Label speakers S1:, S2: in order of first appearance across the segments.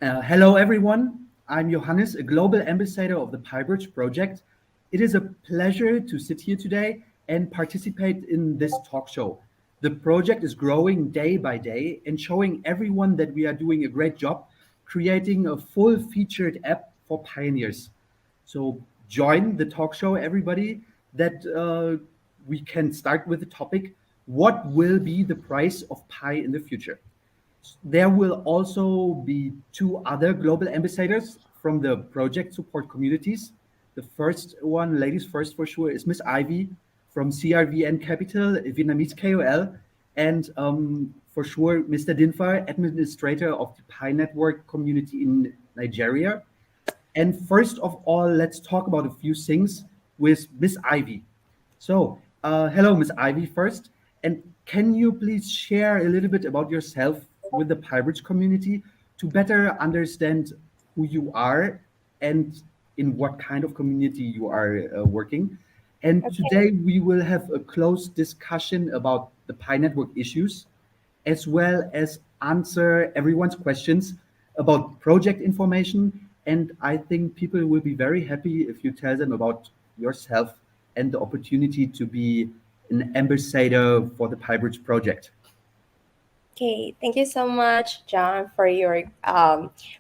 S1: Hello, everyone. I'm Johannes, a global ambassador of the PiBridge project. It is a pleasure to sit here today and participate in this talk show. The project is growing day by day and showing everyone that we are doing a great job creating a full featured app for pioneers. So join the talk show, everybody, that we can start with the topic, what will be the price of Pi in the future? There will also be two other global ambassadors from the project support communities. The first one, ladies first for sure, is Miss Ivy from CRVN Capital, a Vietnamese KOL, and for sure, Mr. Dinfar, administrator of the Pi Network community in Nigeria. And first of all, let's talk about a few things with Miss Ivy. So, hello, Miss Ivy, first. And can you please share a little bit about yourself with the PiBridge community to better understand who you are and in what kind of community you are working? And
S2: Okay.
S1: today we will have a close discussion about the Pi Network issues, as well as answer everyone's questions about project information. And I think people will be very happy if you tell them about yourself and the opportunity to be an ambassador for the PiBridge project.
S2: Okay. Thank you so much, John, for your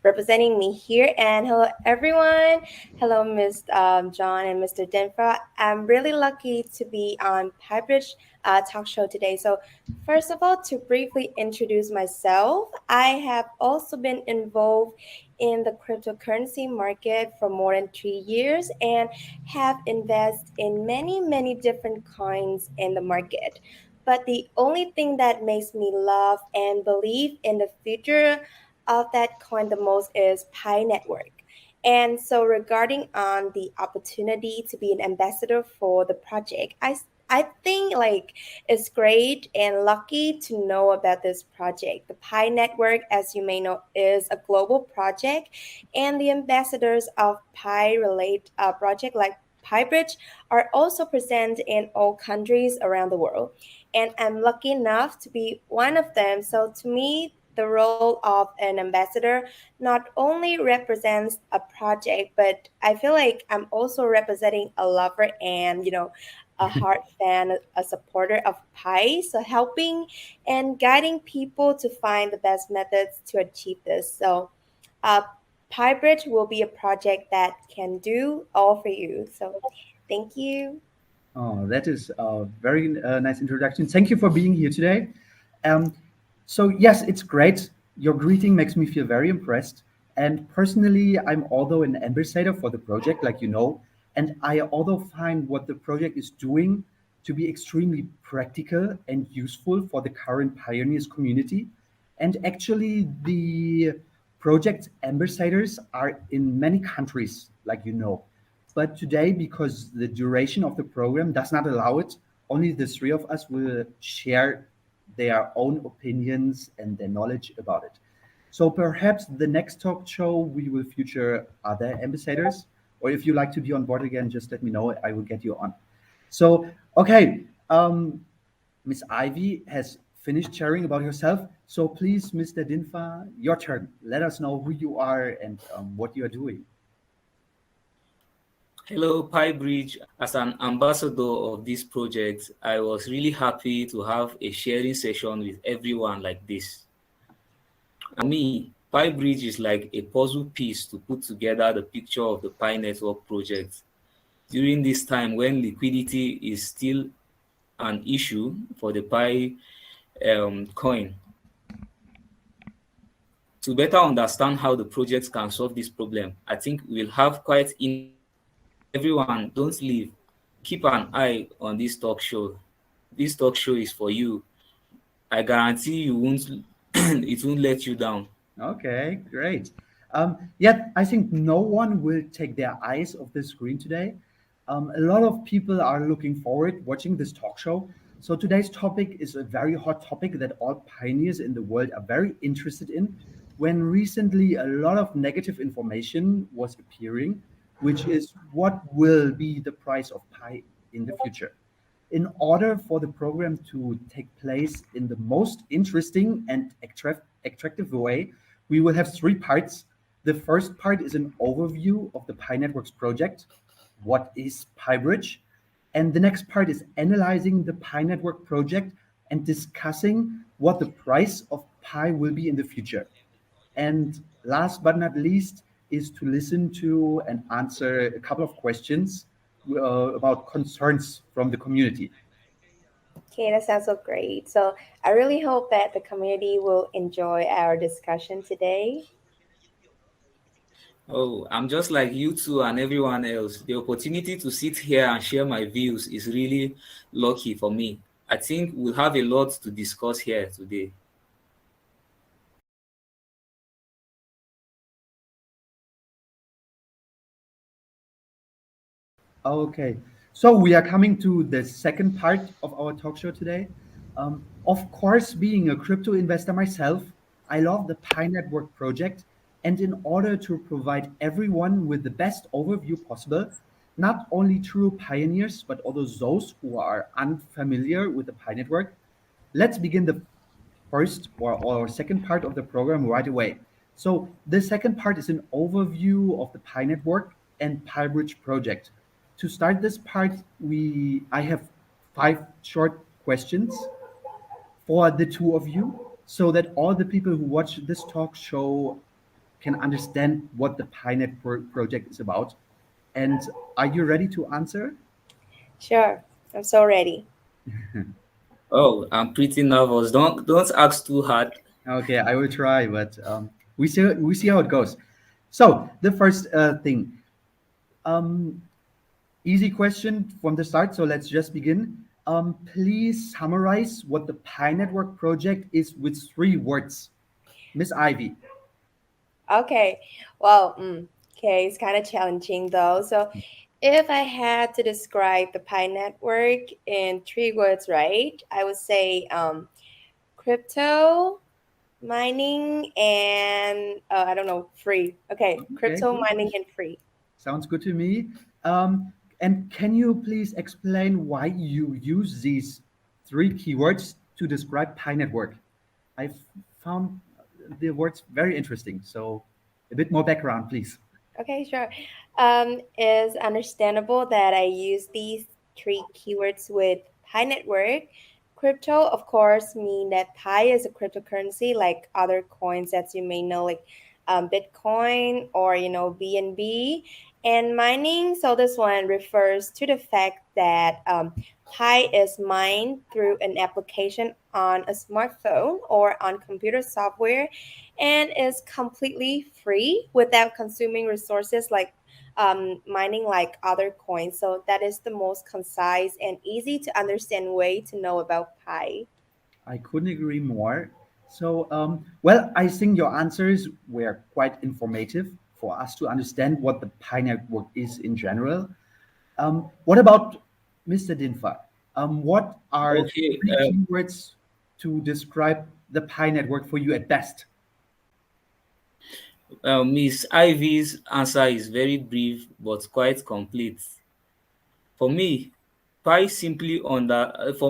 S2: representing me here. And hello, everyone. Hello, Miss John and Mr. Denfra. I'm really lucky to be on PiBridge talk show today. So, first of all, to briefly introduce myself, I have also been involved in the cryptocurrency market for more than 3 years and have invested in many different coins in the market. But the only thing that makes me love and believe in the future of that coin the most is Pi Network. And so regarding on the opportunity to be an ambassador for the project, I think like it's great and lucky to know about this project. The Pi Network, as you may know, is a global project, and the ambassadors of Pi relate project like PiBridge are also present in all countries around the world. And I'm lucky enough to be one of them. So to me, the role of an ambassador not only represents a project, but I feel like I'm also representing a lover and, a heart fan, a supporter of Pi. So helping and guiding people to find the best methods to achieve this. So uh, PiBridge will be a project that can do all for you. So thank you.
S1: Oh, that is a very nice introduction. Thank you for being here today. Um, so, yes, it's great. Your greeting makes me feel very impressed. And personally, I'm although an ambassador for the project, like you know, and I although find what the project is doing to be extremely practical and useful for the current pioneers community. And actually, the project ambassadors are in many countries, like you know. But today, because the duration of the program does not allow it, only the three of us will share their own opinions and their knowledge about it. So perhaps the next talk show we will feature other ambassadors, or if you like to be on board again, just let me know. I will get you on. So, okay, Miss Ivy has finished sharing about herself. So please, Mr. Dinfa, your turn. Let us know who you are and what you are doing.
S3: Hello, PiBridge. As an ambassador of this project, I was really happy to have a sharing session with everyone like this. And me, PiBridge is like a puzzle piece to put together the picture of the Pi Network project. During this time when liquidity is still an issue for the Pi coin, to better understand how the project can solve this problem, I think we'll have quite everyone, don't leave. Keep an eye on this talk show. This talk show is for you. I guarantee you won't it won't let you down.
S1: Okay, great. Yet I think no one will take their eyes off the screen today. A lot of people are looking forward watching this talk show. So today's topic is a very hot topic that all pioneers in the world are very interested in. When recently a lot of negative information was appearing, which is what will be the price of Pi in the future. In order for the program to take place in the most interesting and attractive way, we will have three parts. The first part is an overview of the Pi Networks project. What is PiBridge? And the next part is analyzing the Pi Network project and discussing what the price of Pi will be in the future. And last but not least is to listen to and answer a couple of questions about concerns from the community.
S2: Okay, that sounds so great. So I really hope that the community will enjoy our discussion today.
S3: Oh, I'm just like you two and everyone else. The opportunity to sit here and share my views is really lucky for me. I think we'll have a lot to discuss here today.
S1: Okay, so we are coming to the second part of our talk show today. Of course, being a crypto investor myself, I love the Pi Network project. And in order to provide everyone with the best overview possible, not only true pioneers, but also those who are unfamiliar with the Pi Network, let's begin the first or second part of the program right away. So the second part is an overview of the Pi Network and PiBridge project. To start this part, I have five short questions for the two of you so that all the people who watch this talk show can understand what the Pi Network project is about. And are you ready to answer?
S2: Sure, I'm so ready.
S3: Oh, I'm pretty nervous. Don't ask too hard.
S1: Okay, I will try, but we see how it goes. So the first thing, um, easy question from the start. So let's just begin. Please summarize what the Pi Network project is with 3 words. Miss Ivy.
S2: Okay, well, okay, it's kind of challenging though. So if I had to describe the Pi network in 3 words, right, I would say crypto mining and I don't know, free. Okay,
S1: Okay,
S2: crypto
S1: good.
S2: mining and free.
S1: Sounds good to me. And can you please explain why you use these 3 keywords to describe Pi Network? I found the words very interesting. So a bit more background, please.
S2: Okay, sure. It's understandable that I use these 3 keywords with Pi network. Crypto, of course, mean that Pi is a cryptocurrency like other coins that you may know, like Bitcoin or BNB. And mining, so this one refers to the fact that Pi is mined through an application on a smartphone or on computer software and is completely free without consuming resources like mining like other coins. So that is the most concise and easy to understand way to know about Pi.
S1: I couldn't agree more. So, well, I think your answers were quite informative for us to understand what the Pi network is in general. What about Mr. Dinfa? What are
S3: Okay,
S1: 3 keywords to describe the Pi network for you at best?
S3: Miss Ivy's answer is very brief but quite complete. For me, for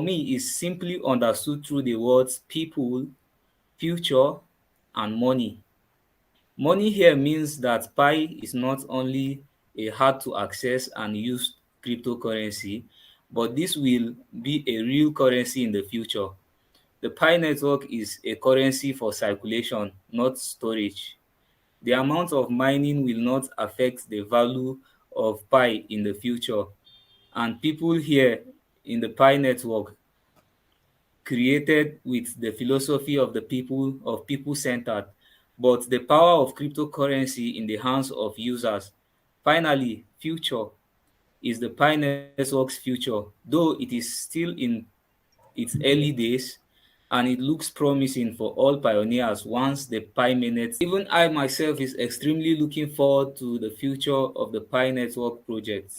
S3: me is simply understood through the words people, future, and money. Money here means that Pi is not only a hard to access and use cryptocurrency, but this will be a real currency in the future. The Pi network is a currency for circulation, not storage. The amount of mining will not affect the value of Pi in the future, and people here in the Pi network created with the philosophy of the people centered, but the power of cryptocurrency in the hands of users. Finally, future is the Pi network's future, though it is still in its early days and it looks promising for all pioneers once the Pi mainnet. Even I myself is extremely looking forward to the future of the Pi network project.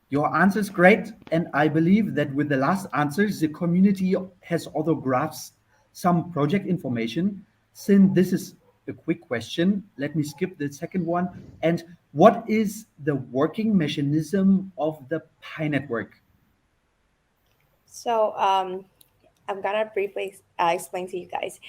S1: Your answer is great, and I believe that with the last answers, the community has also grasped some project information. Since this is a quick question, let me skip the second one. And what is the working mechanism of the Pi network?
S2: So I'm gonna briefly explain to you guys.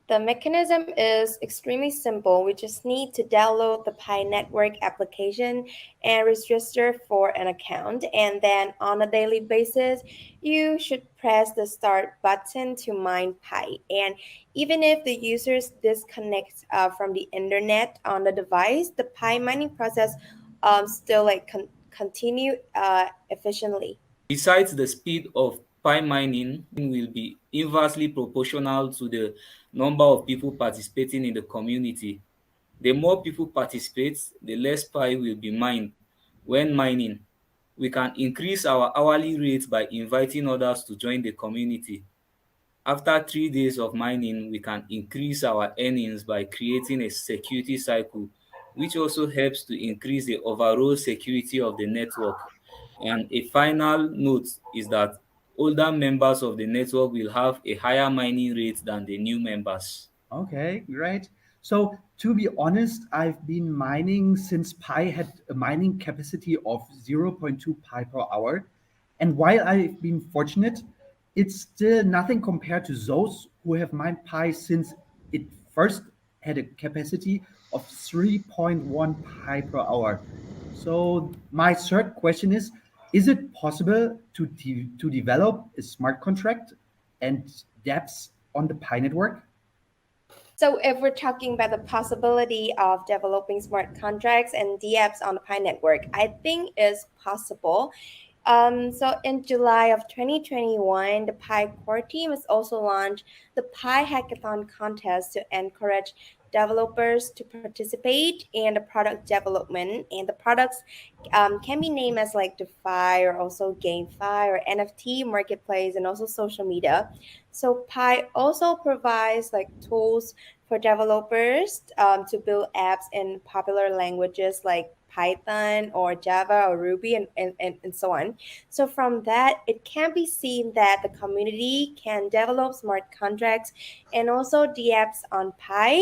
S2: The mechanism is extremely simple. We just need to download the Pi Network application and register for an account. And then on a daily basis, you should press the start button to mine Pi. And even if the users disconnect from the internet on the device, the Pi mining process still continue efficiently.
S3: Besides, the speed of Pi mining will be inversely proportional to the number of people participating in the community. The more people participate, the less Pi will be mined. When mining, we can increase our hourly rate by inviting others to join the community. After 3 days of mining, we can increase our earnings by creating a security cycle, which also helps to increase the overall security of the network. And a final note is that older members of the network will have a higher mining rate than the new members.
S1: Okay, great. So to be honest, I've been mining since Pi had a mining capacity of zero point 0.2 Pi per hour. And while I've been fortunate, it's still nothing compared to those who have mined Pi since it first had a capacity of 3.1 Pi per hour. So my third question is it possible to develop a smart contract and dApps on the Pi network?
S2: So, if we're talking about the possibility of developing smart contracts and dApps on the Pi network, I think is possible. So, in July of 2021, the Pi core team has also launched the Pi Hackathon contest to encourage developers to participate in the product development. And the products can be named as like DeFi or also GameFi or NFT marketplace and also social media. So Pi also provides like tools for developers to build apps in popular languages like Python or Java or Ruby and so on. So from that, it can be seen that the community can develop smart contracts and also the apps on Pi.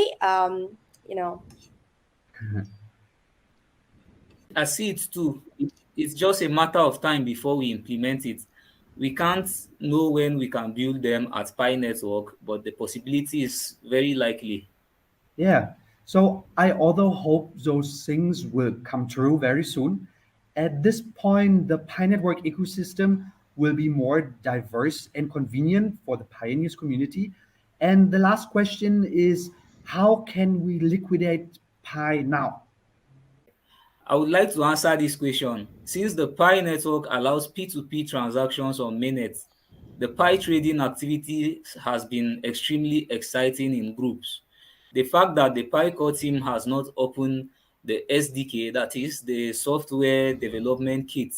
S2: You know,
S3: I see it too. It's just a matter of time before we implement it. We can't know when we can build them at Pi Network, but the possibility is very likely.
S1: Yeah. So I although hope those things will come true very soon. At this point, the Pi Network ecosystem will be more diverse and convenient for the Pioneers community. And the last question is, how can we liquidate Pi now?
S3: I would like to answer this question. Since the Pi network allows P2P transactions on mainnet, the Pi trading activity has been extremely exciting in groups. The fact that the Pi core team has not opened the SDK, that is the software development kit,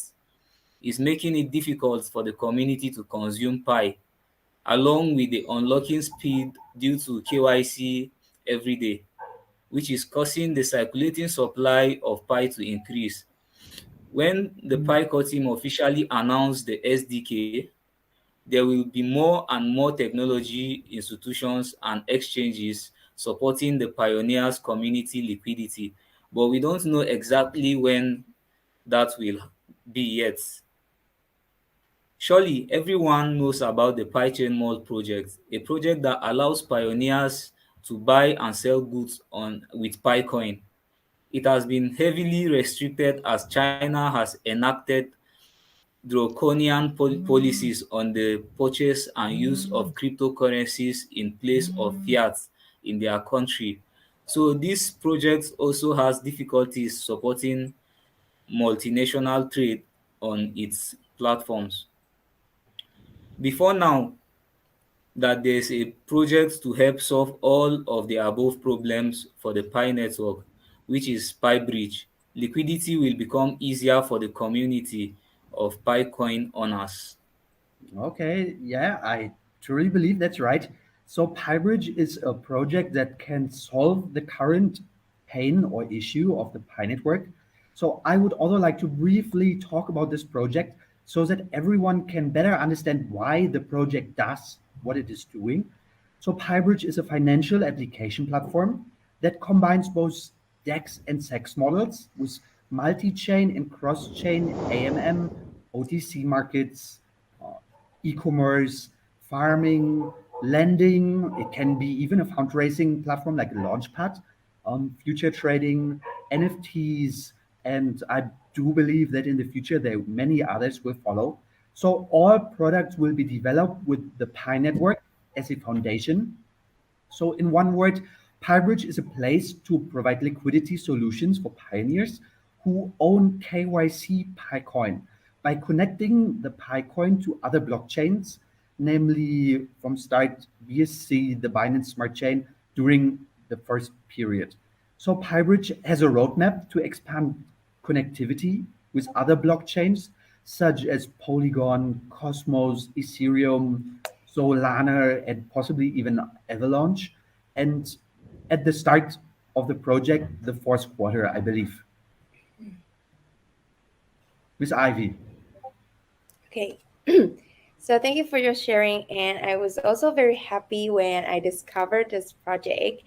S3: is making it difficult for the community to consume Pi, along with the unlocking speed due to KYC every day, which is causing the circulating supply of Pi to increase. When the Pi core team officially announced the SDK, there will be more and more technology institutions and exchanges supporting the pioneers community liquidity, but we don't know exactly when that will be yet. Surely everyone knows about the PyChain Mall project, a project that allows pioneers to buy and sell goods on with PiCoin. It has been heavily restricted as China has enacted draconian policies on the purchase and use of cryptocurrencies in place of fiat in their country. So this project also has difficulties supporting multinational trade on its platforms. Before now, that there's a project to help solve all of the above problems for the Pi network, which is PiBridge. Liquidity will become easier for the community of Pi coin owners.
S1: Okay, yeah, I truly believe that's right. So PiBridge is a project that can solve the current pain or issue of the Pi network. So I would also like to briefly talk about this project so that everyone can better understand why the project does what it is doing. So PiBridge is a financial application platform that combines both DEX and SEX models with multi-chain and cross-chain AMM, OTC markets, e-commerce, farming, lending. It can be even a fundraising platform like Launchpad, future trading, NFTs, and I do believe that in the future there many others will follow. So all products will be developed with the Pi network as a foundation. So, in one word, PiBridge is a place to provide liquidity solutions for pioneers who own KYC PiCoin by connecting the PiCoin to other blockchains, namely from start BSC, the Binance Smart Chain, during the first period. So, PiBridge has a roadmap to expand connectivity with other blockchains such as Polygon, Cosmos, Ethereum, Solana, and possibly even Avalanche. And at the start of the project, the fourth quarter, I believe, with Ivy.
S2: Okay. So thank you for your sharing, and I was also very happy when I discovered this project.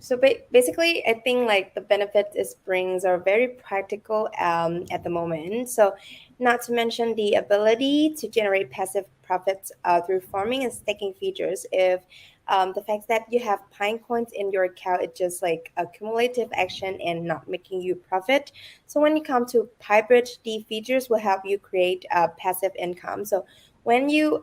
S2: So basically, I think like the benefits it brings are very practical at the moment. So, not to mention the ability to generate passive profits through farming and staking features. If the fact that you have pine coins in your account, it's just like a cumulative action and not making you profit. So when you come to PiBridge, the features will help you create passive income. So when you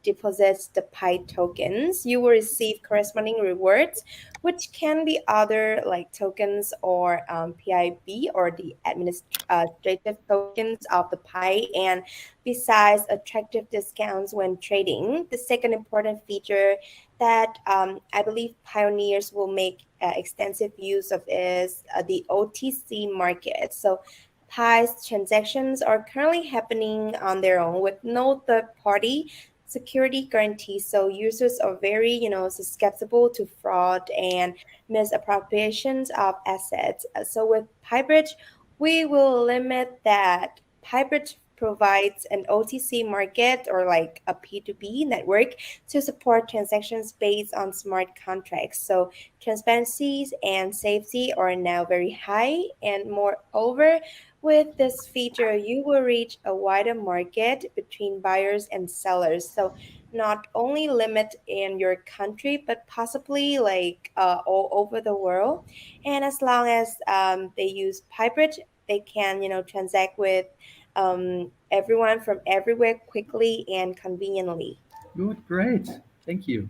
S2: deposit the Pi tokens, you will receive corresponding rewards, which can be other like tokens or PIB or the administrative tokens of the Pi. And besides attractive discounts when trading, the second important feature that I believe pioneers will make extensive use of is the OTC market. So Pi's transactions are currently happening on their own with no third party security guarantees. So users are very, susceptible to fraud and misappropriations of assets. So with PiBridge, we will limit that. PiBridge provides an OTC market or like a P2P network to support transactions based on smart contracts. So transparencies and safety are now very high, and moreover, with this feature, you will reach a wider market between buyers and sellers. So not only limit in your country, but possibly like all over the world. And as long as they use PiBridge, they can, transact with everyone from everywhere quickly and conveniently.
S1: Good, great. Thank you.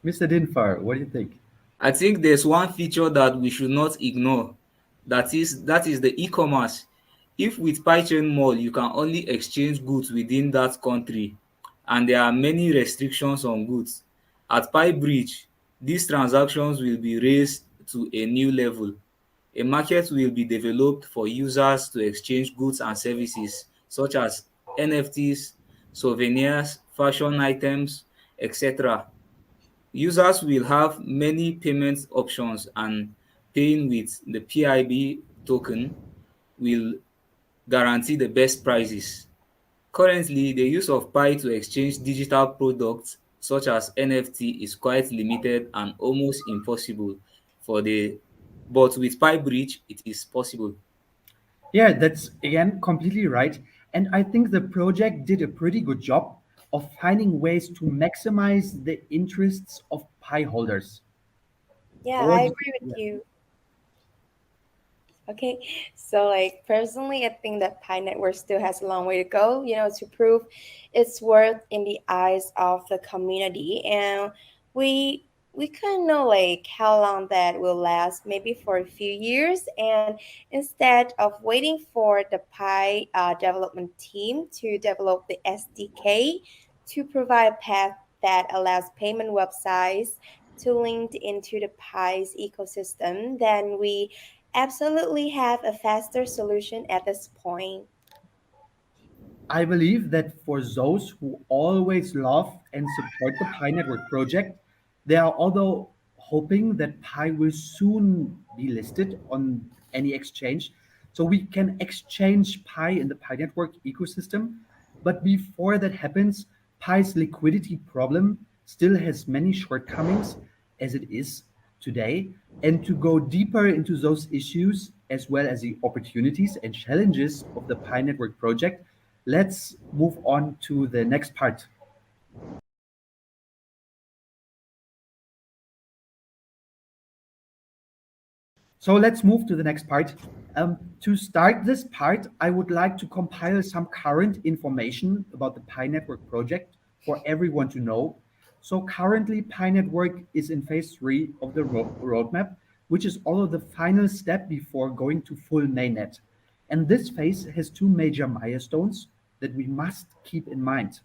S1: Mr. Dinfar, what do you think?
S3: I think there's one feature that we should not ignore. That is the e-commerce. If with PyChain Mall you can only exchange goods within that country, and there are many restrictions on goods, at PiBridge, these transactions will be raised to a new level. A market will be developed for users to exchange goods and services such as NFTs, souvenirs, fashion items, etc. Users will have many payment options, and paying with the PIB token will guarantee the best prices. Currently, the use of Pi to exchange digital products such as NFT is quite limited and almost impossible for the but with PiBridge it is possible.
S1: Yeah, that's again completely right. And I think the project did a pretty good job of finding ways to maximize the interests of Pi holders.
S2: Yeah,
S1: Or
S2: I
S1: what do
S2: agree with
S1: you,
S2: you. Okay, so like personally, I think that Pi Network still has a long way to go, to prove its worth in the eyes of the community. And we kind of know like how long that will last, maybe for a few years. And instead of waiting for the Pi development team to develop the SDK to provide a path that allows payment websites to link into the Pi's ecosystem, then we absolutely have a faster solution at this point.
S1: I believe that for those who always love and support the Pi Network project, they are although hoping that Pi will soon be listed on any exchange so we can exchange Pi in the Pi Network ecosystem. But before that happens, Pi's liquidity problem still has many shortcomings as it is today. And to go deeper into those issues, as well as the opportunities and challenges of the Pi Network project, let's move on to the next part. So let's move to the next part. To start this part, I would like to compile some current information about the Pi Network project for everyone to know. So currently, Pi Network is in phase 3 of the roadmap, which is all of the final step before going to full mainnet. And this phase has two major milestones that we must keep in mind.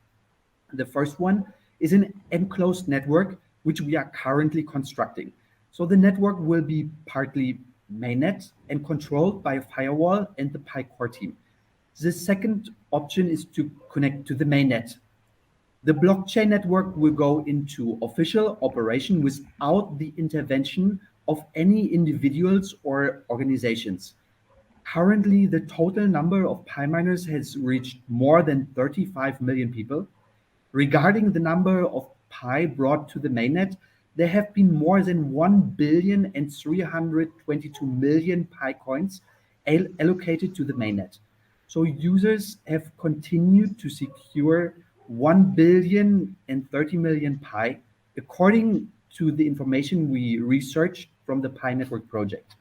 S1: The first one is an enclosed network, which we are currently constructing. So the network will be partly mainnet and controlled by a firewall and the Pi core team. The second option is to connect to the mainnet. The blockchain network will go into official operation without the intervention of any individuals or organizations. Currently, the total number of Pi miners has reached more than 35 million people. Regarding the number of Pi brought to the mainnet, there have been more than 1,322,000,000 Pi coins allocated to the mainnet. So users have continued to secure 1,030,000,000 Pi, according to the information we researched from the Pi Network project.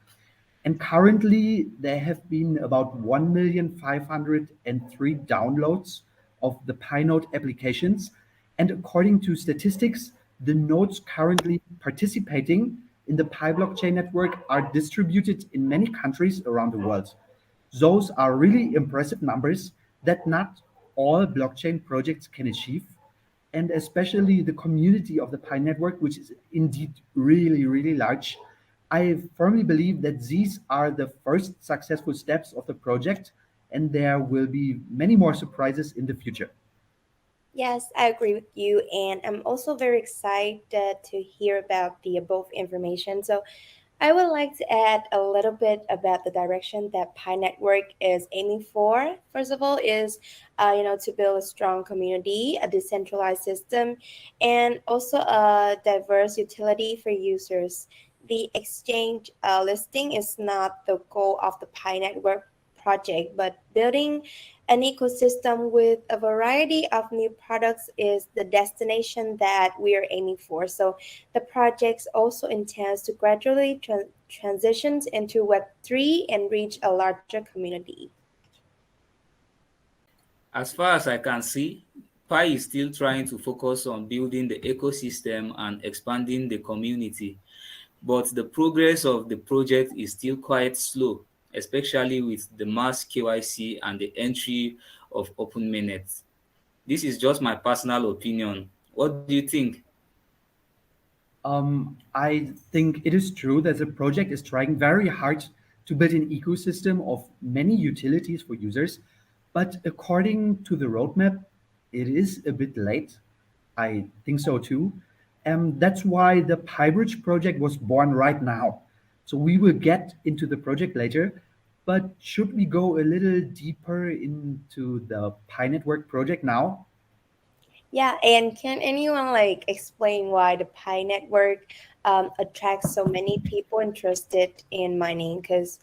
S1: And currently, there have been about 1,503,000 downloads of the Pinode applications. And according to statistics, the nodes currently participating in the Pi blockchain network are distributed in many countries around the world. Those are really impressive numbers that not all blockchain projects can achieve. And especially the community of the Pi network, which is indeed really, really large. I firmly believe that these are the first successful steps of the project, and there will be many more surprises in the future.
S2: Yes, I agree with you, and I'm also very excited to hear about the above information. So, I would like to add a little bit about the direction that Pi Network is aiming for. First of all, is to build a strong community, a decentralized system, and also a diverse utility for users. The exchange listing is not the goal of the Pi Network project, but building an ecosystem with a variety of new products is the destination that we are aiming for. So the project also intends to gradually transition into Web3 and reach a larger community.
S3: As far as I can see, Pi is still trying to focus on building the ecosystem and expanding the community, but the progress of the project is still quite slow, especially with the mass KYC and the entry of open mainnet. This is just my personal opinion. What do you think?
S1: I think it is true that the project is trying very hard to build an ecosystem of many utilities for users, but according to the roadmap, it is a bit late. I think so too. And that's why the PiBridge project was born right now. So we will get into the project later, but should we go a little deeper into the Pi Network project now?
S2: Yeah, and can anyone like explain why the Pi network attracts so many people interested in mining? Because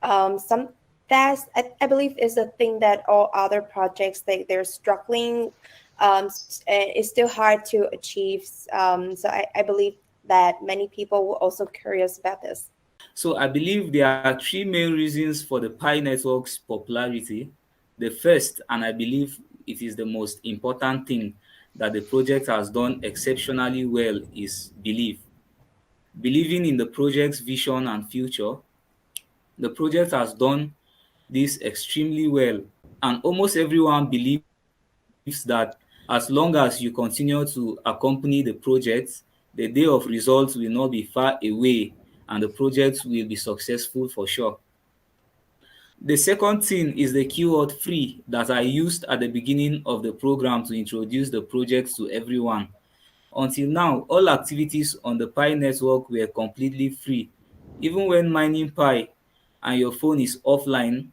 S2: some that's I believe is a thing that all other projects they're struggling. It's still hard to achieve. So I believe that many people were also curious about this.
S3: So I believe there are three main reasons for the Pi network's popularity. The first, and I believe it is the most important thing that the project has done exceptionally well, is belief. Believing in the project's vision and future, the project has done this extremely well, and almost everyone believes that as long as you continue to accompany the project, the day of results will not be far away and the project will be successful for sure. The second thing is the keyword free that I used at the beginning of the program to introduce the project to everyone. Until now, all activities on the Pi network were completely free. Even when mining Pi and your phone is offline,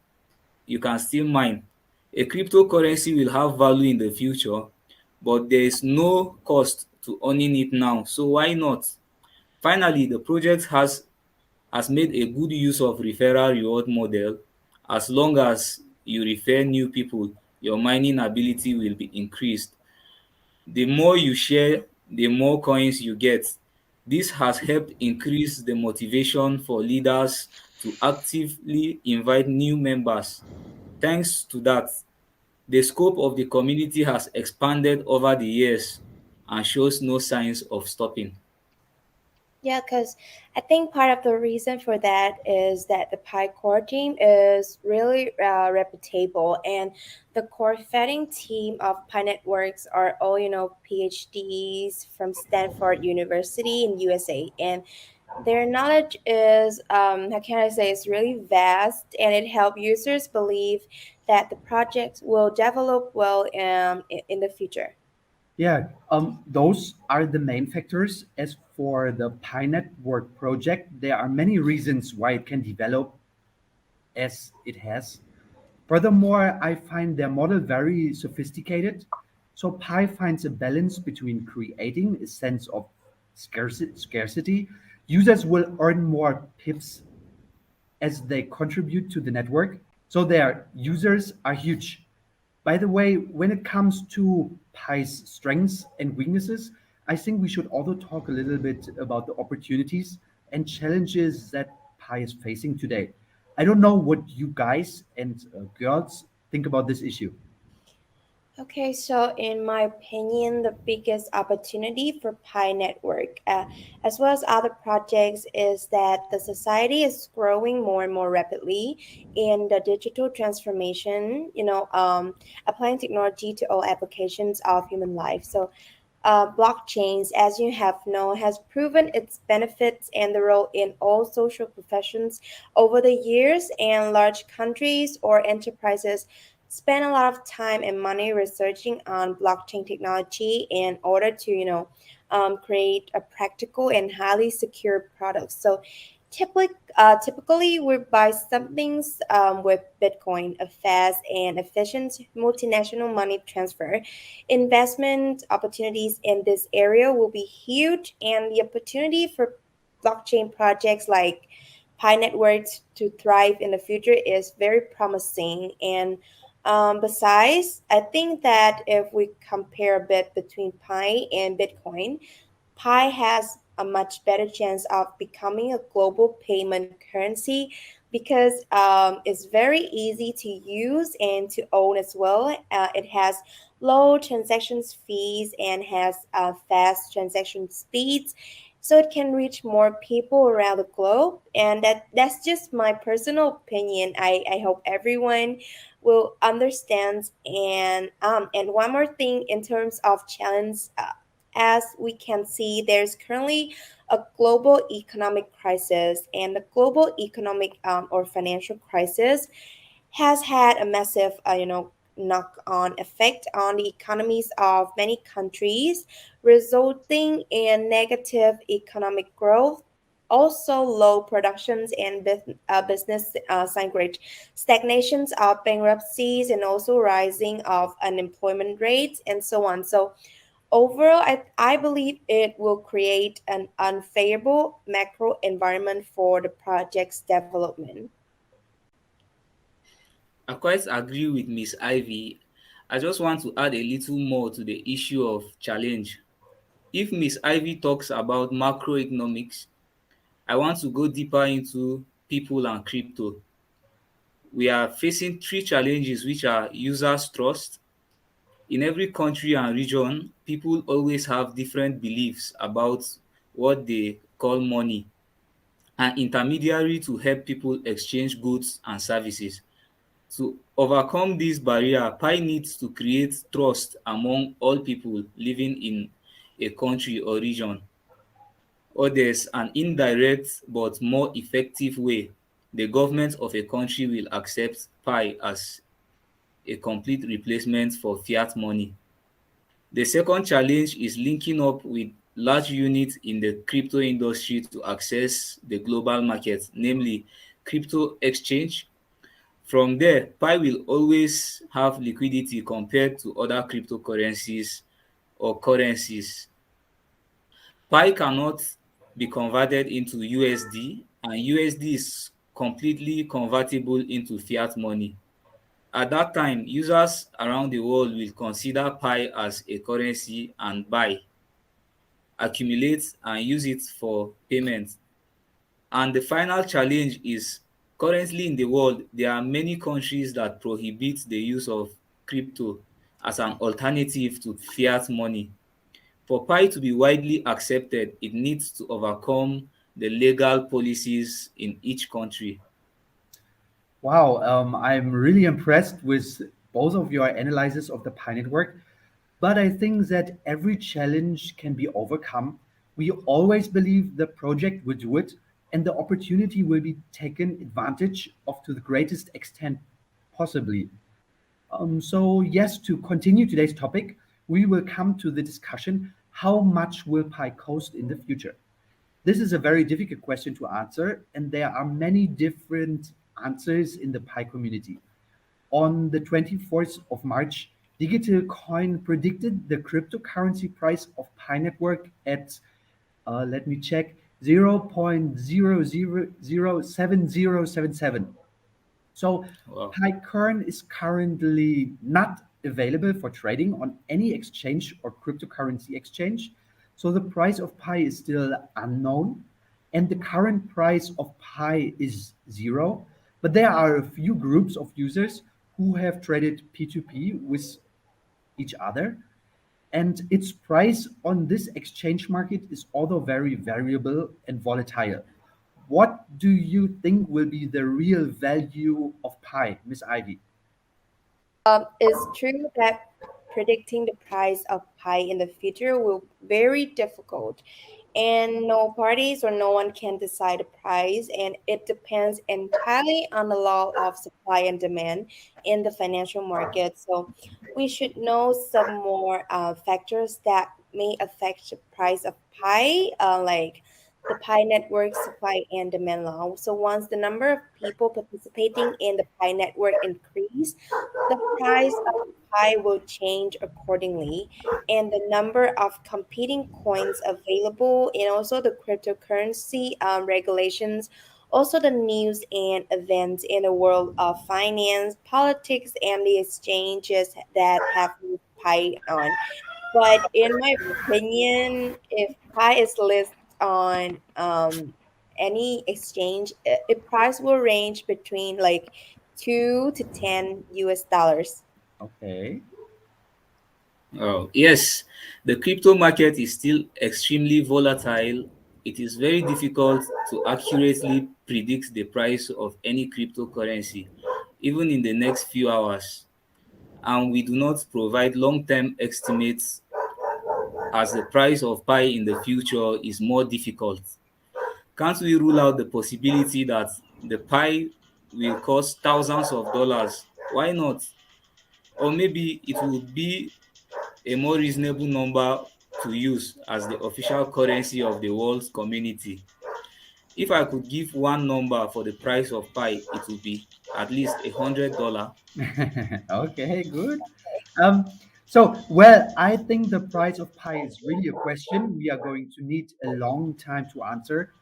S3: you can still mine. A cryptocurrency will have value in the future, but there is no cost to owning it now. So why not? Finally, the project has made a good use of referral reward model. As long as you refer new people, your mining ability will be increased. The more you share, the more coins you get. This has helped increase the motivation for leaders to actively invite new members. Thanks to that, the scope of the community has expanded over the years and shows no signs of stopping.
S2: Yeah, because I think part of the reason for that is that the Pi core team is really reputable, and the core founding team of Pi Networks are all PhDs from Stanford University in USA, and their knowledge is how can I say, it's really vast, and it helps users believe that the project will develop well in the future.
S1: Yeah, those are the main factors. As for the Pi Network project, there are many reasons why it can develop as it has. Furthermore, I find their model very sophisticated. So Pi finds a balance between creating a sense of scarcity. Users will earn more pips as they contribute to the network. So their users are huge. By the way, when it comes to Pi's strengths and weaknesses, I think we should also talk a little bit about the opportunities and challenges that Pi is facing today. I don't know what you guys and girls think about this issue.
S2: Okay, so in my opinion, the biggest opportunity for Pi Network, as well as other projects, is that the society is growing more and more rapidly in the digital transformation, applying technology to all applications of human life. So blockchains, as you have known, has proven its benefits and the role in all social professions over the years, and large countries or enterprises spend a lot of time and money researching on blockchain technology in order to, create a practical and highly secure product. So typically, we buy something with Bitcoin, a fast and efficient multinational money transfer. Investment opportunities in this area will be huge, and the opportunity for blockchain projects like Pi Networks to thrive in the future is very promising. And besides, I think that if we compare a bit between Pi and Bitcoin, Pi has a much better chance of becoming a global payment currency because it's very easy to use and to own as well. It has low transactions fees and has fast transaction speeds, so it can reach more people around the globe. And that's just my personal opinion. I hope everyone will understand. And one more thing in terms of challenge. As we can see, there's currently a global economic crisis, and the global economic or financial crisis has had a massive, knock-on effect on the economies of many countries, resulting in negative economic growth. Also, low productions and business stagnations of bankruptcies, and also rising of unemployment rates, and so on. So overall, I believe it will create an unfavorable macro environment for the project's development.
S3: I quite agree with Miss Ivy. I just want to add a little more to the issue of challenge. If Miss Ivy talks about macroeconomics, I want to go deeper into people and crypto. We are facing three challenges, which are users' trust. In every country and region, people always have different beliefs about what they call money, an intermediary to help people exchange goods and services. To overcome this barrier, Pi needs to create trust among all people living in a country or region. Or there's an indirect but more effective way the government of a country will accept Pi as a complete replacement for fiat money. The second challenge is linking up with large units in the crypto industry to access the global market, namely crypto exchange. From there, Pi will always have liquidity compared to other cryptocurrencies or currencies. Pi cannot be converted into USD, and USD is completely convertible into fiat money. At that time, users around the world will consider Pi as a currency and buy. accumulate, and use it for payment. And the final challenge is currently in the world, there are many countries that prohibit the use of crypto as an alternative to fiat money. For Pi to be widely accepted, it needs to overcome the legal policies in each country.
S1: Wow, I'm really impressed with both of your analysis of the Pi network, but I think that every challenge can be overcome. We always believe the project will do it, and the opportunity will be taken advantage of to the greatest extent possibly. So yes, to continue today's topic, we will come to the discussion: how much will Pi cost in the future? This is a very difficult question to answer, and there are many different answers in the Pi community. On the 24th of March, Digital Coin predicted the cryptocurrency price of Pi Network at, let me check, 0.007077. So
S3: Wow.
S1: PyCurrent is currently not available for trading on any exchange or cryptocurrency exchange. So the price of Pi is still unknown, and the current price of Pi is zero. But there are a few groups of users who have traded P2P with each other, and its price on this exchange market is although very variable and volatile. What do you think will be the real value of pi, Miss Ivy?
S2: It's true that predicting the price of pi in the future will very difficult, and no parties or no one can decide the price, and it depends entirely on the law of supply and demand in the financial market. So we should know some more factors that may affect the price of pi, like the pi network supply and demand law. So once the number of people participating in the pi network increase, the price of pi will change accordingly, and the number of competing coins available, and also the cryptocurrency regulations, also the news and events in the world of finance, politics, and the exchanges that have moved pi on. But in my opinion, if pi is listed on any exchange, it price will range between like 2 to 10 US dollars.
S1: Okay.
S3: Oh, yes, the crypto market is still extremely volatile. It is very difficult to accurately predict the price of any cryptocurrency, even in the next few hours. And we do not provide long term estimates as the price of Pi in the future is more difficult. Can't we rule out the possibility that the Pi will cost thousands of dollars? Why not? Or maybe it would be a more reasonable number to use as the official currency of the world's community. If I could give one number for the price of Pi, it would be at least $100.
S1: Okay, good. Um, well, I think the price of pi is really a question we are going to need a long time to answer.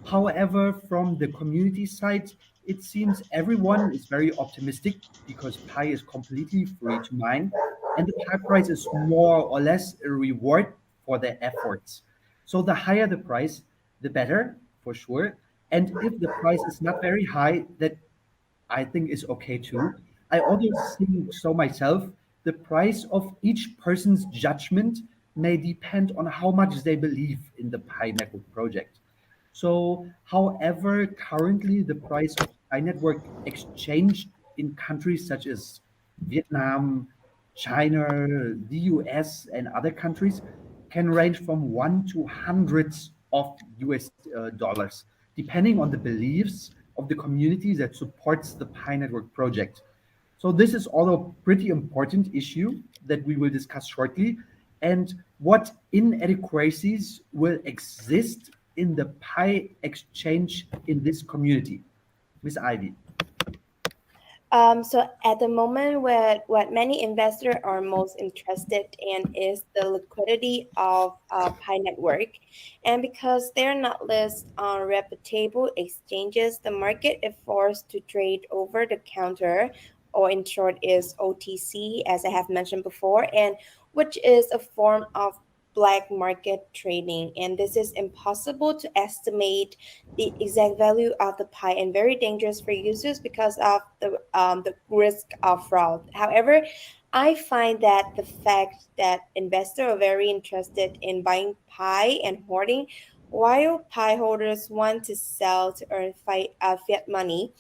S1: However, from the community side, it seems everyone is very optimistic because pi is completely free to mine, and the pi price is more or less a reward for their efforts. So the higher the price, the better, for sure. And if the price is not very high, that I think is okay too. I also think so myself. The price of each person's judgment may depend on how much they believe in the Pi Network project. So, however, currently the price of Pi Network exchange in countries such as Vietnam, China, the US, and other countries can range from one to hundreds of US dollars, depending on the beliefs of the community that supports the Pi Network project. So this is also a pretty important issue that we will discuss shortly, and what inadequacies will exist in the Pi exchange in this community. Miss Ivy.
S2: So at the moment, what many investors are most interested in is the liquidity of Pi Network, and because they're not listed on reputable exchanges, the market is forced to trade over the counter, or in short, is OTC, as I have mentioned before, and which is a form of black market trading, and this is impossible to estimate the exact value of the pie and very dangerous for users because of the risk of fraud. However, I find that the fact that investors are very interested in buying pie and hoarding, while pie holders want to sell to earn fiat money,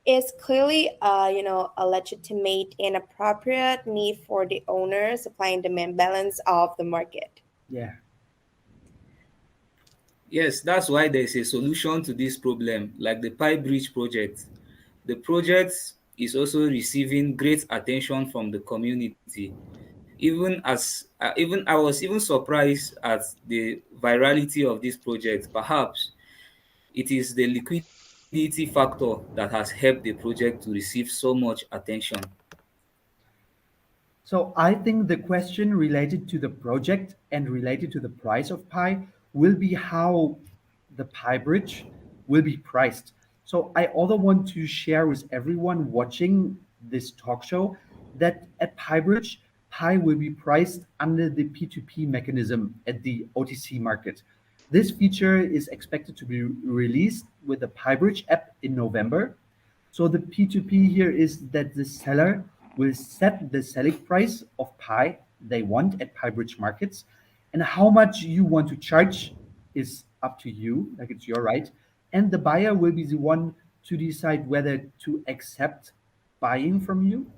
S2: is clearly, a legitimate and appropriate need for the owner, supply and demand balance of the market.
S1: Yeah.
S3: Yes, that's why there is a solution to this problem, like the PiBridge project. The project is also receiving great attention from the community. Even I was even surprised at the virality of this project. Perhaps it is the liquidity factor that has helped the project to receive so much attention.
S1: So I think the question related to the project and related to the price of pi will be how the pi bridge will be priced. So I also want to share with everyone watching this talk show that at PiBridge, pi will be priced under the P2P mechanism at the OTC market. This feature is expected to be released with the PiBridge app in November. So the P2P here is that the seller will set the selling price of pie they want at PiBridge markets, and how much you want to charge is up to you, like it's your right. And the buyer will be the one to decide whether to accept buying from you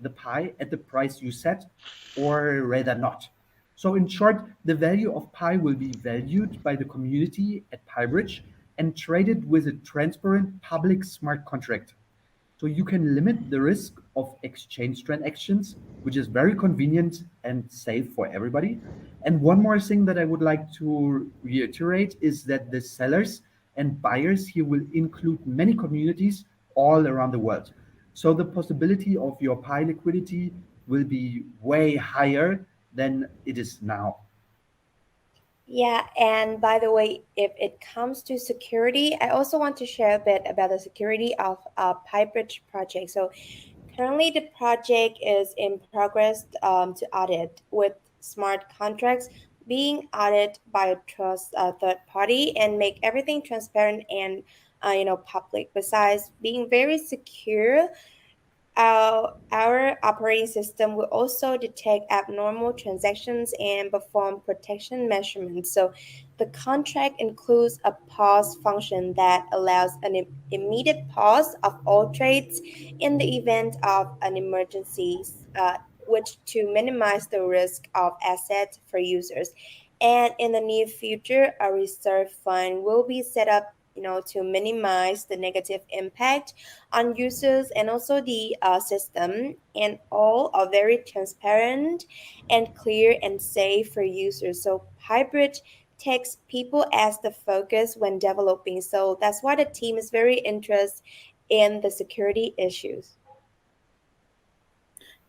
S1: the pie at the price you set or rather not. So in short, the value of pi will be valued by the community at PiBridge and traded with a transparent public smart contract. So you can limit the risk of exchange transactions, which is very convenient and safe for everybody. And one more thing that I would like to reiterate is that the sellers and buyers here will include many communities all around the world. So the possibility of your Pi liquidity will be way higher than it is now.
S2: Yeah, and by the way, if it comes to security, I also want to share a bit about the security of PiBridge project. So currently, the project is in progress to audit with smart contracts being audited by a trust third party and make everything transparent and public. Besides being very secure, our operating system will also detect abnormal transactions and perform protection measurements. So, the contract includes a pause function that allows an immediate pause of all trades in the event of an emergency, which to minimize the risk of assets for users. And in the near future, a reserve fund will be set up, to minimize the negative impact on users and also the system, and all are very transparent and clear and safe for users. So hybrid takes people as the focus when developing, so that's why the team is very interested in the security issues.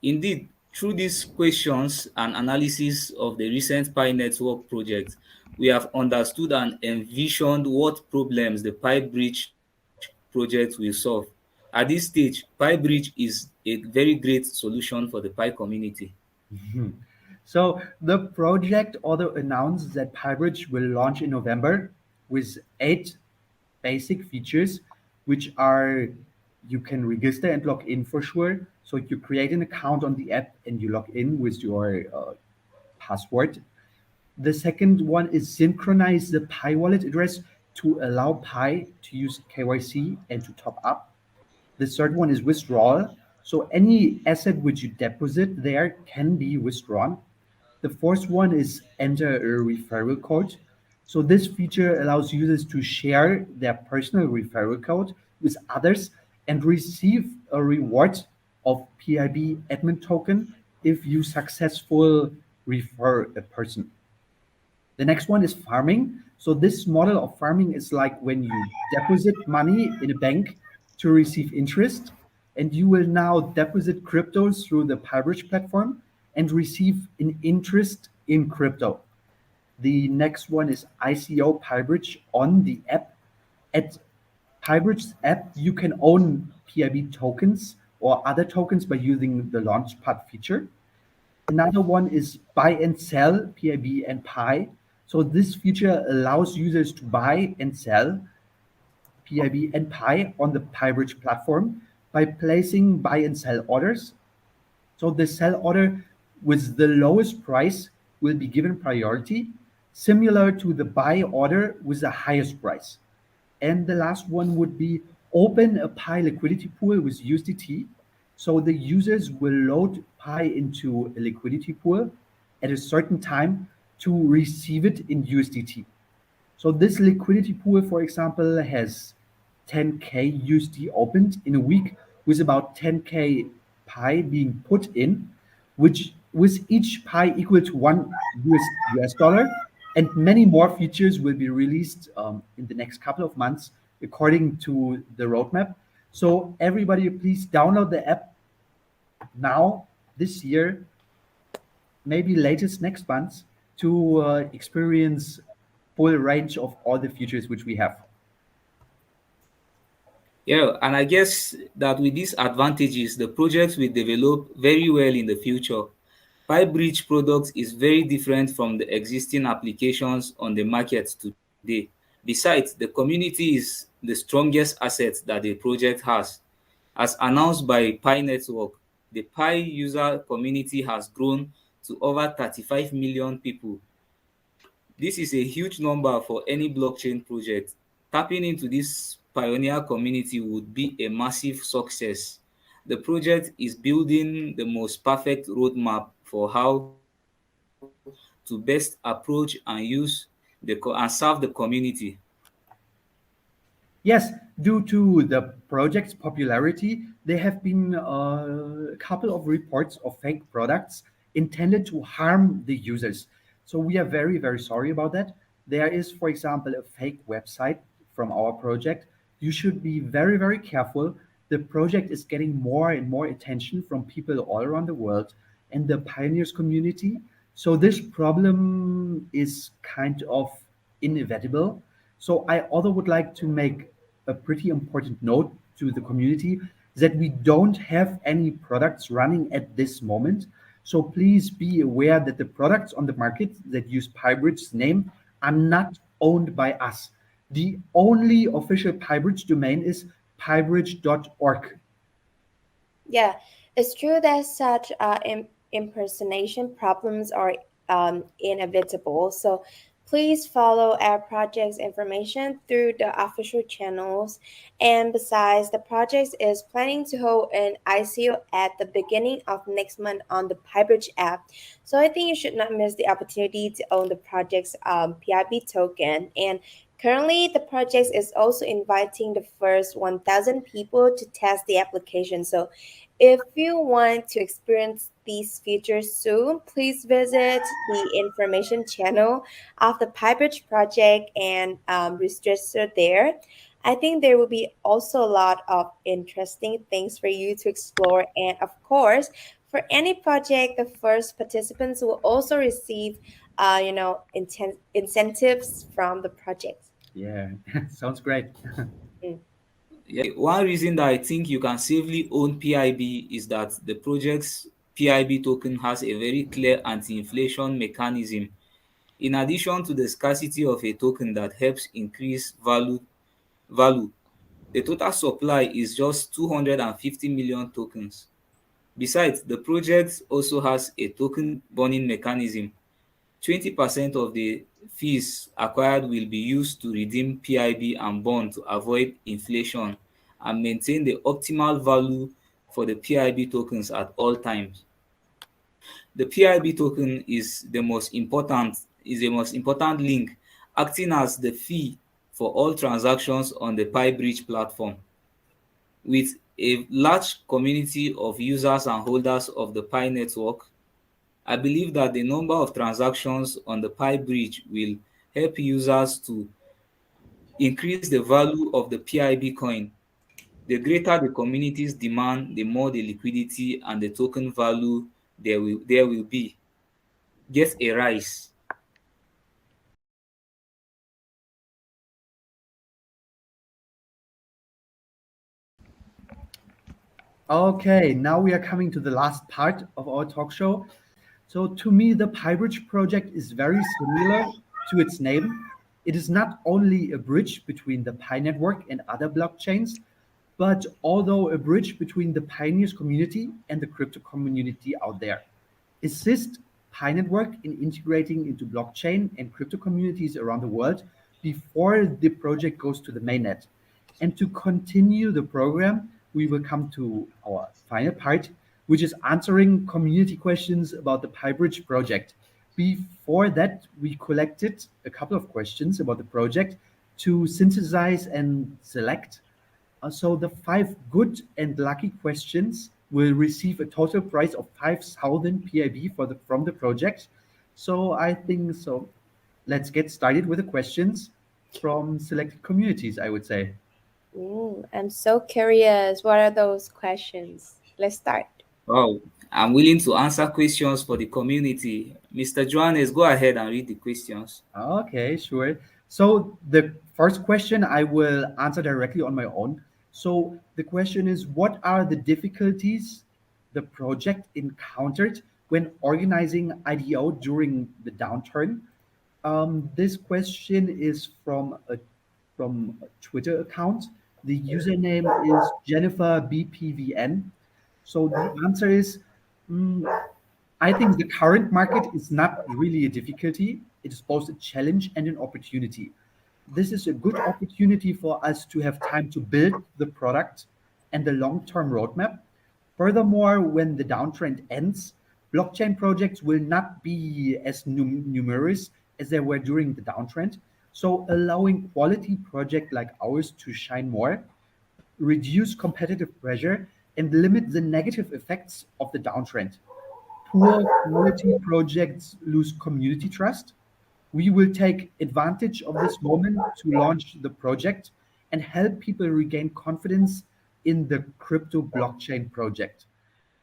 S3: Indeed, through these questions and analysis of the recent Pi Network project, we have understood and envisioned what problems the PiBridge project will solve. At this stage, PiBridge is a very great solution for the Pi community.
S1: Mhm. So the project also announced that PiBridge will launch in November with 8 basic features, which are you can register and log in for sure. So you create an account on the app and you log in with your password. The second one is synchronize the Pi wallet address to allow Pi to use KYC and to top up. The third one is withdrawal. So any asset which you deposit there can be withdrawn. The fourth one is enter a referral code. So this feature allows users to share their personal referral code with others and receive a reward of PIB admin token if you successful refer a person. The next one is farming. So this model of farming is like when you deposit money in a bank to receive interest, and you will now deposit cryptos through the PiBridge platform and receive an interest in crypto. The next one is ICO PiBridge on the app. At PiBridge's app, you can own PIB tokens or other tokens by using the Launchpad feature. Another one is buy and sell, PIB and Pi. So this feature allows users to buy and sell PIB and Pi on the PiBridge platform by placing buy and sell orders. So the sell order with the lowest price will be given priority, similar to the buy order with the highest price. And the last one would be open a Pi liquidity pool with USDT. So the users will load Pi into a liquidity pool at a certain time to receive it in USDT. So this liquidity pool, for example, has 10K USD opened in a week with about 10K Pi being put in, which with each Pi equal to one US dollar. And many more features will be released in the next couple of months according to the roadmap. So everybody, please download the app now, this year, maybe latest next month, to experience full range of all the features which we have.
S3: Yeah, and I guess that with these advantages, the project will develop very well in the future. PiBridge product is very different from the existing applications on the market today. Besides, the community is the strongest asset that the project has. As announced by Pi Network, the Pi user community has grown to over 35 million people. This is a huge number for any blockchain project. Tapping into this pioneer community would be a massive success. The project is building the most perfect roadmap for how to best approach and serve the community.
S1: Yes, due to the project's popularity, there have been a couple of reports of fake products intended to harm the users. So we are very, very sorry about that. There is, for example, a fake website from our project. You should be very, very careful. The project is getting more and more attention from people all around the world and the pioneers community. So this problem is kind of inevitable. So I also would like to make a pretty important note to the community that we don't have any products running at this moment. So please be aware that the products on the market that use PiBridge's name are not owned by us. The only official PiBridge domain is pibridge.org.
S2: Yeah, it's true that such impersonation problems are inevitable. So please follow our project's information through the official channels. And besides, the project is planning to hold an ICO at the beginning of next month on the PiBridge app. So I think you should not miss the opportunity to own the project's PIB token. And currently, the project is also inviting the first 1,000 people to test the application. So if you want to experience these features soon, please visit the information channel of the PiBridge project and register there. I think there will be also a lot of interesting things for you to explore. And of course, for any project, the first participants will also receive, incentives from the project.
S1: Yeah, sounds great.
S2: Mm.
S3: Yeah, one reason that I think you can safely own PIB is that the project's PIB token has a very clear anti-inflation mechanism. In addition to the scarcity of a token that helps increase value, the total supply is just 250 million tokens. Besides, the project also has a token burning mechanism. 20% of the fees acquired will be used to redeem PIB and bond to avoid inflation and maintain the optimal value for the PIB tokens at all times. The PIB token is the most important link, acting as the fee for all transactions on the PiBridge platform. With a large community of users and holders of the Pi network, I believe that the number of transactions on the PiBridge will help users to increase the value of the PIB coin. The greater the community's demand, the more the liquidity and the token value there will be. Get a rise.
S1: Okay, now we are coming to the last part of our talk show. So to me, the PiBridge project is very similar to its name. It is not only a bridge between the Pi network and other blockchains, but although a bridge between the Pioneers community and the crypto community out there. Assist Pi network in integrating into blockchain and crypto communities around the world before the project goes to the mainnet. And to continue the program, we will come to our final part, which is answering community questions about the PiBridge project. Before that, we collected a couple of questions about the project to synthesize and select. So the five good and lucky questions will receive a total prize of 5,000 PIB from the project. So I think so. Let's get started with the questions from selected communities, I would say.
S2: I'm so curious. What are those questions? Let's start.
S3: Wow, I'm willing to answer questions for the community. Mr. Johannes, go ahead and read the questions.
S1: Okay, sure. So the first question I will answer directly on my own. So the question is, what are the difficulties the project encountered when organizing IDO during the downturn? This question is from a Twitter account. The username is Jennifer BPVN. So the answer is, mm, I think the current market is not really a difficulty. It is both a challenge and an opportunity. This is a good opportunity for us to have time to build the product and the long-term roadmap. Furthermore, when the downtrend ends, blockchain projects will not be as numerous as they were during the downtrend. So allowing quality project like ours to shine more, reduce competitive pressure, and limit the negative effects of the downtrend. Poor quality projects lose community trust. We will take advantage of this moment to launch the project and help people regain confidence in the crypto blockchain project.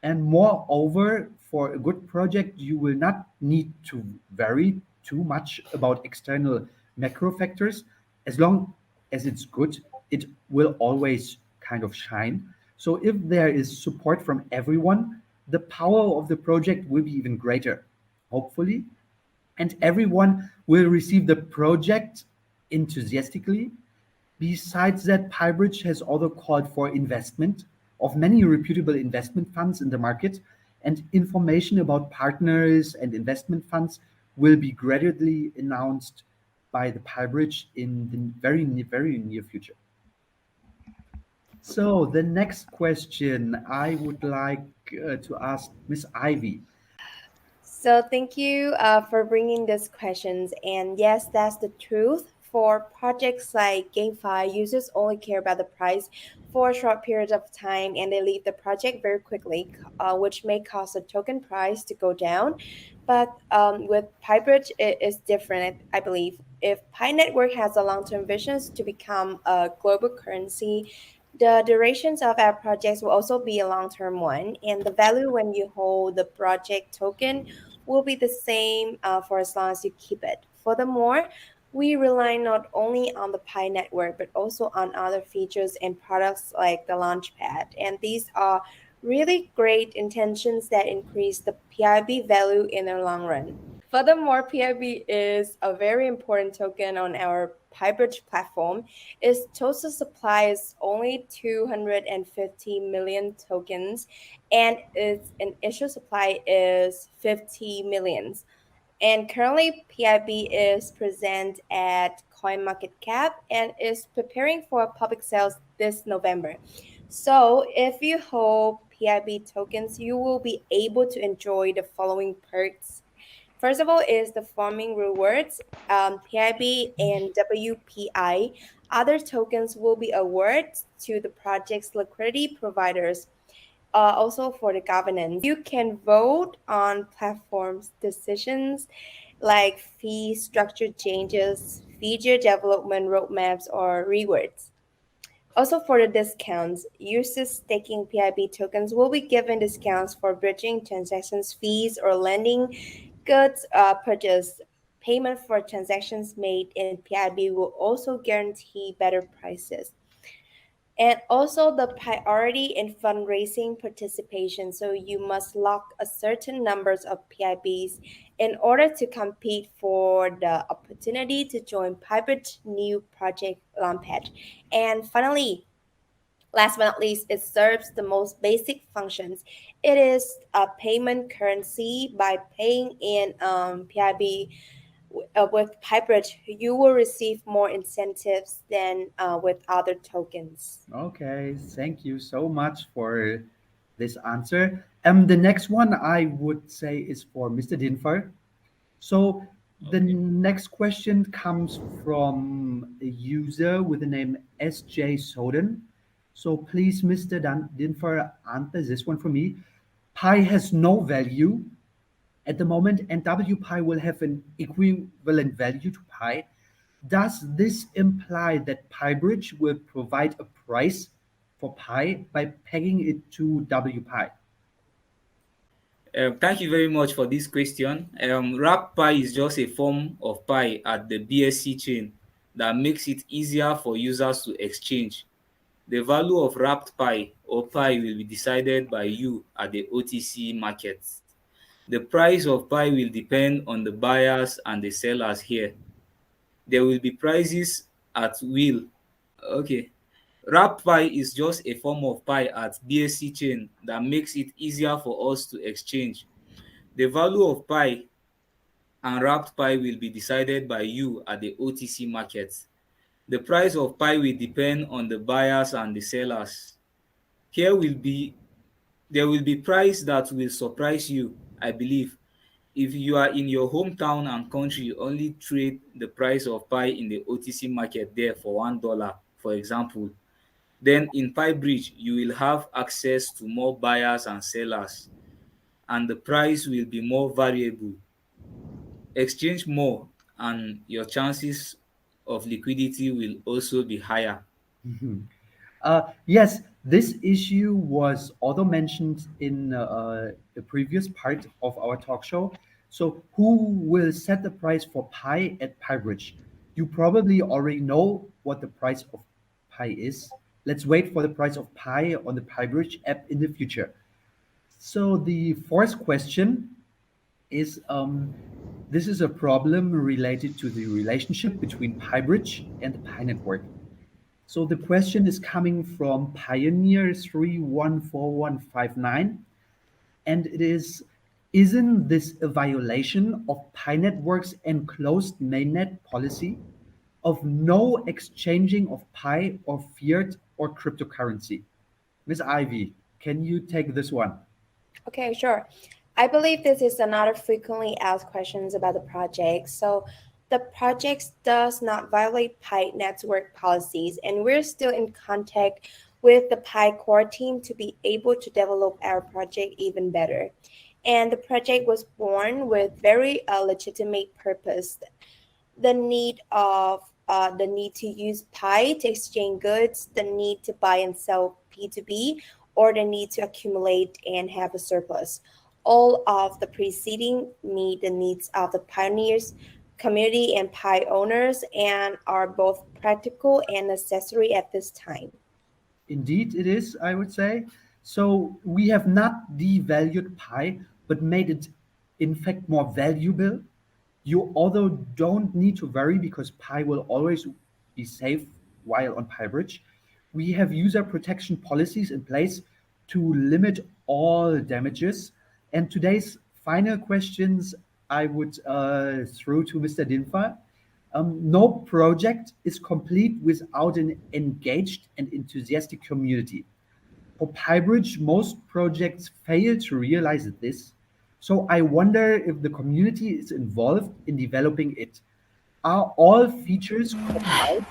S1: And moreover, for a good project, you will not need to vary too much about external macro factors. As long as it's good, it will always kind of shine. So if there is support from everyone, the power of the project will be even greater, hopefully. And everyone will receive the project enthusiastically. Besides that, PiBridge has also called for investment of many reputable investment funds in the market, and information about partners and investment funds will be gradually announced by the PiBridge in the very near future. So the next question I would like to ask Miss Ivy.
S2: So thank you for bringing these questions. And yes, that's the truth. For projects like GameFi, users only care about the price for a short period of time and they leave the project very quickly, which may cause the token price to go down. But with PiBridge, it is different, I believe. If Pi Network has a long-term visions to become a global currency, the durations of our projects will also be a long-term one, and the value when you hold the project token will be the same for as long as you keep it. Furthermore, we rely not only on the Pi network but also on other features and products like the Launchpad, and these are really great intentions that increase the PIB value in the long run. Furthermore, PIB is a very important token on our PiBridge platform. Its total supply is only 250 million tokens, and its initial supply is 50 millions. And currently, PIB is present at CoinMarketCap and is preparing for public sales this November. So, if you hold PIB tokens, you will be able to enjoy the following perks. First of all, is the farming rewards, PIB and WPI. Other tokens will be awards to the project's liquidity providers. Also for the governance, you can vote on platforms decisions like fee structure changes, feature development roadmaps, or rewards. Also, for the discounts, users staking PIB tokens will be given discounts for bridging transactions fees or lending goods purchased. Payment for transactions made in PIB will also guarantee better prices. And also the priority in fundraising participation. So you must lock a certain numbers of PIBs in order to compete for the opportunity to join PiBridge new project Launchpad. And finally, last but not least, it serves the most basic functions. It is a payment currency. By paying in PIB with PiBridge, you will receive more incentives than with other tokens.
S1: Okay, thank you so much for this answer. The next one I would say is for Mr. Dinfer. So the
S3: Okay.
S1: next question comes from a user with the name SJ Soden. So please, Mr. Dinfer, answer this one for me. Pi has no value at the moment, and W pi will have an equivalent value to pi. Does this imply that PiBridge will provide a price for pi by pegging it to W pi?
S3: Thank you very much for this question. Wrap Pi is just a form of Pi at the BSC chain that makes it easier for users to exchange. The value of wrapped Pi or Pi will be decided by you at the OTC market. The price of Pi will depend on the buyers and the sellers here. There will be prices at will. Okay. Wrap Pi is just a form of Pi at BSC chain that makes it easier for us to exchange. The value of Pi and wrapped Pi will be decided by you at the OTC market. The price of Pi will depend on the buyers and the sellers. Here will be there will be price that will surprise you, I believe. If you are in your hometown and country, only trade the price of Pi in the OTC market there for $1, for example. Then in PiBridge, you will have access to more buyers and sellers, and the price will be more variable. Exchange more, and your chances of liquidity will also be higher.
S1: Yes, this issue was also mentioned in the previous part of our talk show. So, who will set the price for pi at PiBridge? You probably already know what the price of pi is. Let's wait for the price of pi on the PiBridge app in the future. So, the fourth question is this is a problem related to the relationship between PiBridge and the Pi network. So the question is coming from Pioneer 314159, and it is, isn't this a violation of Pi Network's enclosed mainnet policy of no exchanging of Pi or fiat or cryptocurrency? Miss Ivy, can you take this one?
S2: Okay, sure. I believe this is another frequently asked questions about the project. So the project does not violate Pi network policies, and we're still in contact with the Pi core team to be able to develop our project even better. And the project was born with very legitimate purpose, the need to use Pi to exchange goods, the need to buy and sell P2B, or the need to accumulate and have a surplus. All of the preceding meet the needs of the pioneers, community, and Pi owners, and are both practical and necessary at this time.
S1: Indeed, it is, I would say. So we have not devalued pi, but made it, in fact, more valuable. You although don't need to worry because pi will always be safe while on PiBridge. We have user protection policies in place to limit all damages. And today's final questions I would throw to Mr. Dinfa. No project is complete without an engaged and enthusiastic community. For PiBridge, most projects fail to realize this. So I wonder if the community is involved in developing it. Are all features compiled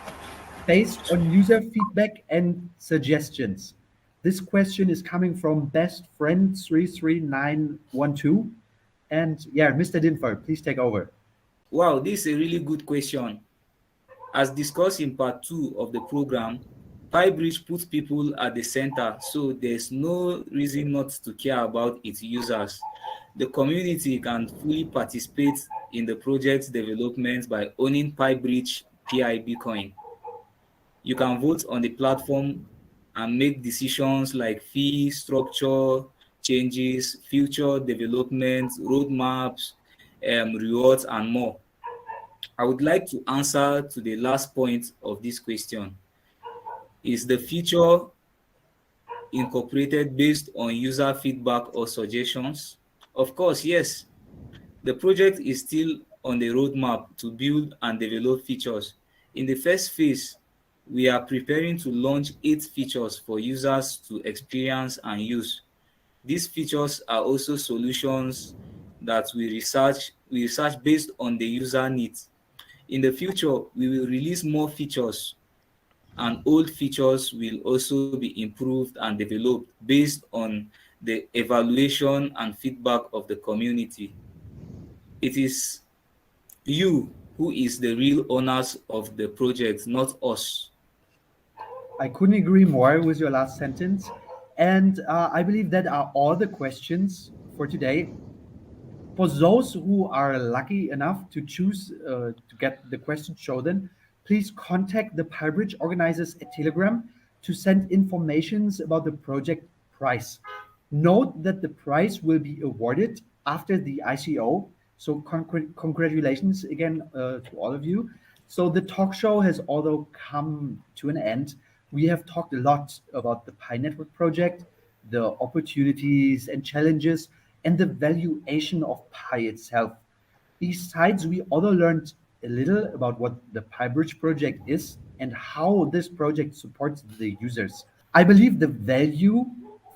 S1: based on user feedback and suggestions? This question is coming from best friend 33912. And yeah, Mr. Dinfer, please take over.
S3: Wow, this is a really good question. As discussed in part 2 of the program, PiBridge puts people at the center, so there's no reason not to care about its users. The community can fully participate in the project's development by owning PiBridge PIB coin. You can vote on the platform and make decisions like fee structure changes, future development, roadmaps, rewards, and more. I would like to answer to the last point of this question. Is the future incorporated based on user feedback or suggestions? Of course, yes. The project is still on the roadmap to build and develop features. In the first phase, we are preparing to launch 8 features for users to experience and use. These features are also solutions that we research based on the user needs. In the future, we will release more features, and old features will also be improved and developed based on the evaluation and feedback of the community. It is you who is the real owners of the project, not us.
S1: I couldn't agree more with your last sentence. And I believe that are all the questions for today. For those who are lucky enough to choose to get the question chosen, please contact the PiBridge organizers at Telegram to send informations about the project price. Note that the prize will be awarded after the ICO. So congratulations again to all of you. So the talk show has although come to an end. We have talked a lot about the Pi Network project, the opportunities and challenges, and the valuation of Pi itself. Besides, we also learned a little about what the PiBridge project is and how this project supports the users. I believe the value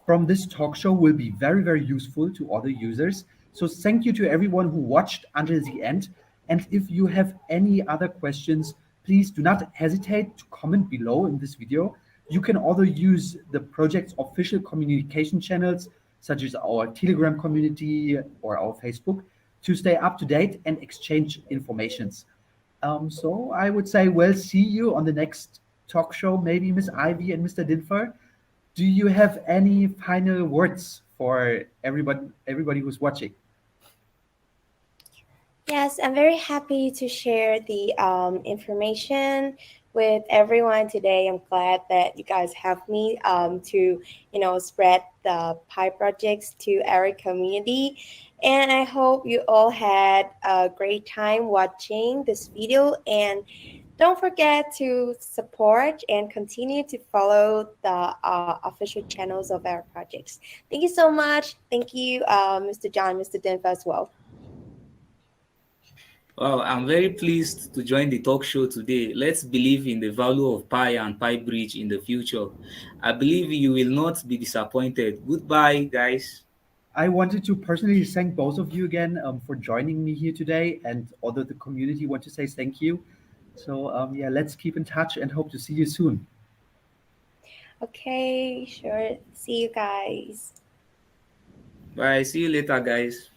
S1: from this talk show will be very, very useful to other users. So thank you to everyone who watched until the end. And if you have any other questions, please do not hesitate to comment below in this video. You can also use the project's official communication channels, such as our Telegram community or our Facebook, to stay up to date and exchange informations. So I would say we'll see you on the next talk show, maybe Miss Ivy and Mr. Dinfer. Do you have any final words for everybody who's watching?
S2: Yes, I'm very happy to share the information with everyone today. I'm glad that you guys helped me to, spread the Pi projects to our community. And I hope you all had a great time watching this video. And don't forget to support and continue to follow the official channels of our projects. Thank you so much. Thank you, Mr. John, Mr. Denfa as well.
S3: Wow, I'm very pleased to join the talk show today. Let's believe in the value of Pi and PiBridge in the future. I believe you will not be disappointed. Goodbye, guys.
S1: I wanted to personally thank both of you again for joining me here today, and although the community want to say thank you. So yeah, let's keep in touch and hope to see you soon.
S2: Okay, sure. See you guys.
S3: Bye. See you later, guys.